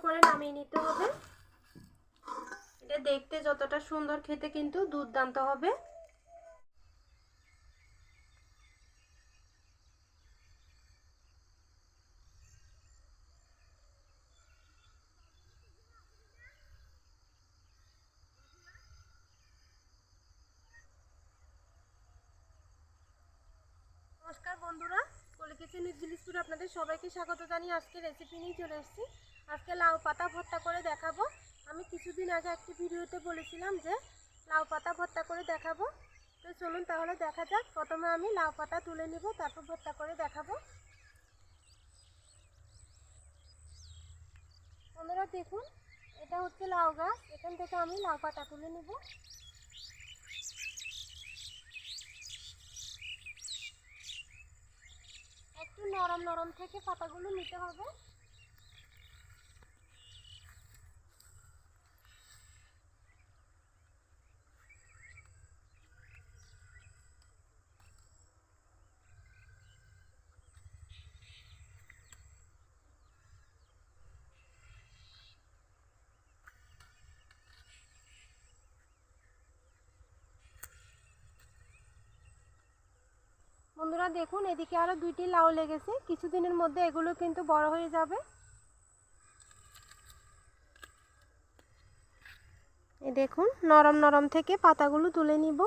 করে নামিয়ে নিতে হবে। এটা দেখতে যতটা সুন্দর, খেতে কিন্তু দুর্দান্ত হবে। নমস্কার বন্ধুরা, কলি কিচেন উইথ বিলিসপুরে আপনাদের সবাইকে স্বাগত জানিয়ে আজকে রেসিপি নিয়ে চলে এসেছি। আজকে লাউ পাতা ভর্তা করে দেখাবো। আমি কিছুদিন আগে একটি ভিডিওতে বলেছিলাম যে লাউ পাতা ভর্তা করে দেখাবো। তো চলুন তাহলে দেখা যাক। প্রথমে আমি লাউ পাতা তুলে নিব, তারপর ভর্তা করে দেখাবো। বন্ধুরা দেখুন, এটা হচ্ছে লাউ গাছ। এখান থেকে আমি লাউ পাতা তুলে নিব। একটু নরম নরম থেকে পাতাগুলো নিতে হবে। বন্ধুরা দেখুন, এদিকে আরো দুইটি লাউ লেগেছে। কিছুদিনের মধ্যে এগুলো কিন্তু বড় হয়ে যাবে। এই দেখুন, নরম নরম থেকে পাতাগুলো তুলে নিব।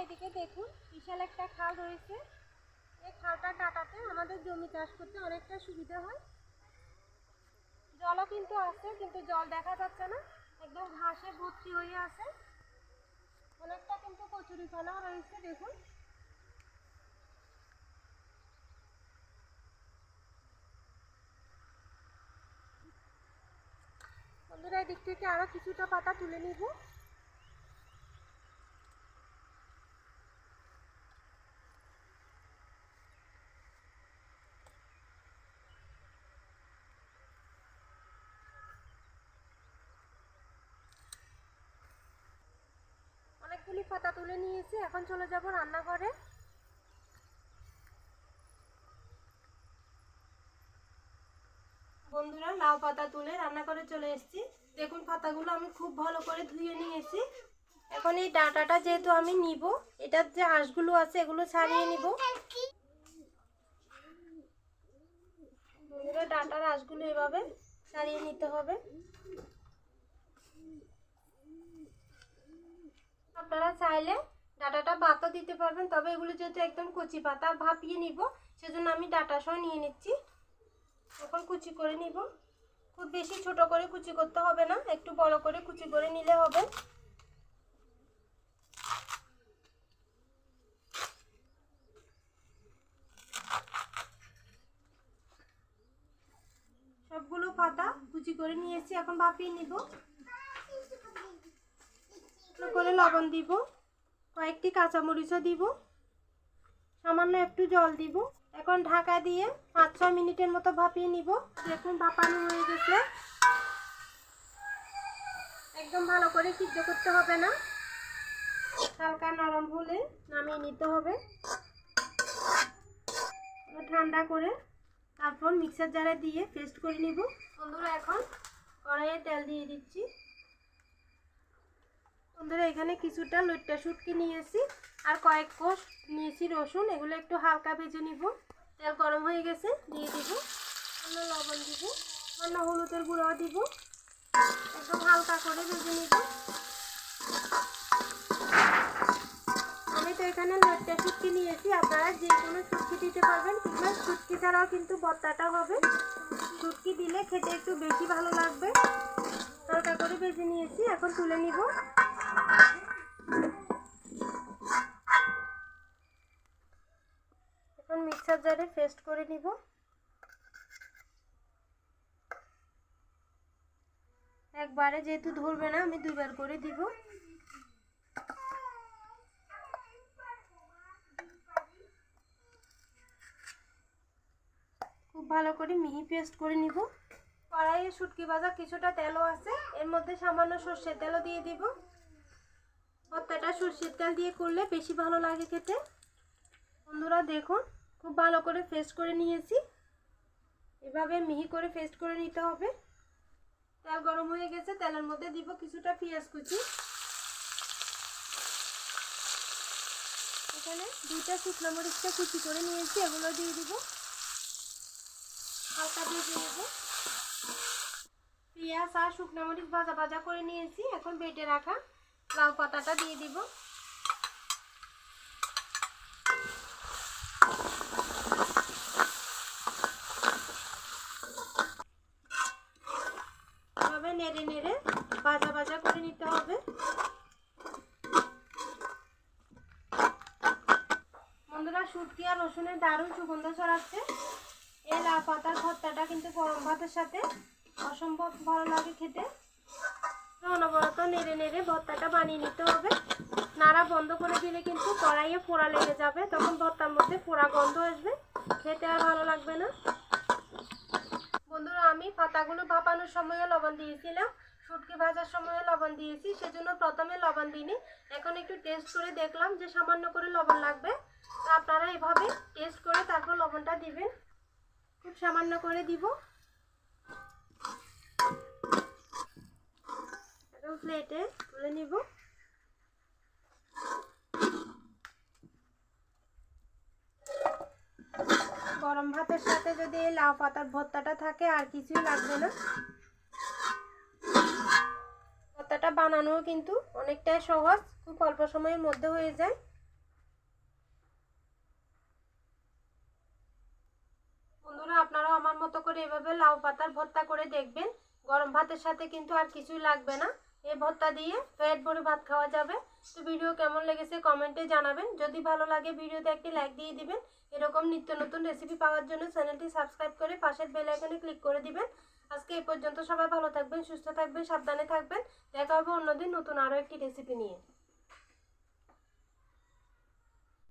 এদিকে দেখুন, বিশাল একটা খাল রয়েছে। এই খালটা কাটাতে আমাদের জমি চাষ করতে অনেকটা সুবিধা হয়। জলও কিন্তু আছে, কিন্তু জল দেখা যাচ্ছে না, একদম ঘাসে ভর্তি হয়ে আছে। অনেকটা কিন্তু কচুরিপানাও রয়েছে দেখুন। বন্ধুরা এদিক থেকে আরো কিছুটা পাতা তুলে নিব। অনেকগুলি পাতা তুলে নিয়েছি, এখন চলে যাব রান্নাঘরে। বন্ধুরা লাউ পাতা তুলে রান্নাঘরে চলে এসেছি। দেখুন পাতাগুলো আমি খুব ভালো করে ধুয়ে নিয়েছি। এখন এই ডাঁটাটা যেহেতু আমি নিব, এটার যে আঁশগুলো আছে এগুলো ছাড়িয়ে নিব। বন্ধুরা ডাঁটার আঁশগুলো এভাবে ছাড়িয়ে নিতে হবে। আপনারা চাইলে ডাঁটাটা বাতও দিতে পারবেন, তবে এগুলো যেহেতু একদম কচি পাতা, ভাপিয়ে নিব, সেজন্য আমি ডাঁটা সহ নিয়ে নিচ্ছি। এখন কুচি করে নিব। খুব বেশি ছোট করে কুচি করতে হবে না, একটু বড় করে কুচি করে নিলে হবে। সবগুলো পাতা কুচি করে নিয়েছি, এখন ভাপিয়ে নিব। করে লবণ দিব, কয়েকটি কাঁচামরিচও দিব, সামান্য একটু জল দিব। এখন ঢাকা দিয়ে 5-6 মিনিটের মতো ভাপিয়ে নিব। দেখুন ভাপানো হয়ে গেছে। একদম ভালো করে সিদ্ধ করতে হবে না, হালকা নরম হলে নামিয়ে নিতে হবে। ঠান্ডা করে তারপর মিক্সার জারে দিয়ে পেস্ট করে নিব। বন্ধুরা এখন কড়াইয়ে তেল দিয়ে দিচ্ছি। বন্ধুরা এখানে কিছুটা লইট্টা শুটকি নিয়েছি, আর কয়েক কোষ নিয়েছি রসুন। এগুলো একটু হালকা ভেজে নিব। তেল গরম হয়ে গেছে, দিয়ে দিব। অন্য লবণ দিব, অন্য হলুদের গুঁড়ো দিব। একদম হালকা করে ভেজে নিব। আমি তো এখানে লইট্টা শুটকি নিয়েছি, আপনারা যে কোনো শুটকি দিতে পারবেন, কিংবা শুটকি ছাড়াও কিন্তু ভর্তাটা হবে। শুটকি দিলে খেতে একটু বেশি ভালো লাগবে। হালকা করে ভেজে নিয়েছি, এখন তুলে নিব। এখন মিক্সার জারে পেস্ট করে নিব। একবারে যেহেতু ধরবে না আমি দুবার করে দিব। খুব ভালো করে মিহি পেস্ট করে নিব। কড়াইয়ে শুটকি ভাজা কিছুটা তেলও আছে, এর মধ্যে সামান্য সর্ষের তেলও দিয়ে দিব। ভর্তাটা সর্ষের তেল দিয়ে করলে বেশি ভালো লাগে খেতে। বন্ধুরা দেখুন খুব ভালো করে পেস্ট করে নিয়েছি, এভাবে মিহি করে পেস্ট করে নিতে হবে। তেল গরম হয়ে গেছে, তেলের মধ্যে দিব কিছুটা পেঁয়াজ কুচি। এখানে 2টা শুকনো মরিচটা কুচি করে নিয়েছি, এগুলো দিয়ে দিব। হালকা ভেজে নেব। পেঁয়াজ আর শুকনো মরিচ ভাজা ভাজা করে নিয়েছি, এখন বেটে রাখা লাউ পাতাটা দিয়ে দিব। এভাবে নেড়ে নেড়ে ভাজা ভাজা করে নিতে হবে। বন্ধুরা শুটকি আর রসুনের দারুণ সুগন্ধ ছড়াচ্ছে। এই লাউ পাতার ভর্তাটা কিন্তু গরম ভাতের সাথে অসম্ভব ভালো লাগে খেতে। অনবরত নেড়ে নেড়ে ভর্তাটা বানিয়ে নিতে হবে। নাড়া বন্ধ করে দিলে কিন্তু কড়াইয়ে পোড়া লেগে যাবে, তখন ভর্তার মধ্যে পোড়া গন্ধ আসবে, খেতে আর ভালো লাগবে না। বন্ধুরা আমি পাতাগুলো ভাপানোর সময়ও লবণ দিয়েছিলাম, শুটকি ভাজার সময়ও লবণ দিয়েছি, সেজন্য প্রথমে লবণ দিইনি। এখন একটু টেস্ট করে দেখলাম যে সামান্য করে লবণ লাগবে, তো আপনারা এভাবে টেস্ট করে তারপর লবণটা দিবেন। খুব সামান্য করে দিব। এখন প্লেটে তুলে নিব। গরম ভাতের সাথে যদি এই লাউ পাতার ভর্তাটা থাকে আর কিছুই লাগবে না। ভর্তাটা বানানো কিন্তু অনেকটাই সহজ, খুব অল্প সময়ের মধ্যে হয়ে যায়। বন্ধুরা আপনারাও আমার মতো করে এভাবে লাউ পাতার ভর্তা করে দেখবেন। গরম ভাতের সাথে কিন্তু আর কিছুই লাগবে না, এই ভর্তা দিয়ে পেট ভরে ভাত খাওয়া যাবে। তো ভিডিও কেমন লেগেছে কমেন্টে জানাবেন। যদি ভালো লাগে ভিডিওতে একটি লাইক দিয়ে দিবেন। এরকম নিত্য নতুন রেসিপি পাওয়ার জন্য চ্যানেলটি সাবস্ক্রাইব করে পাশের বেল আইকনে ক্লিক করে দিবেন। আজকে এই পর্যন্ত, সবাই ভালো থাকবেন, সুস্থ থাকবেন, সাবধানে থাকবেন। দেখা হবে অন্যদিন নতুন আরও একটি রেসিপি নিয়ে।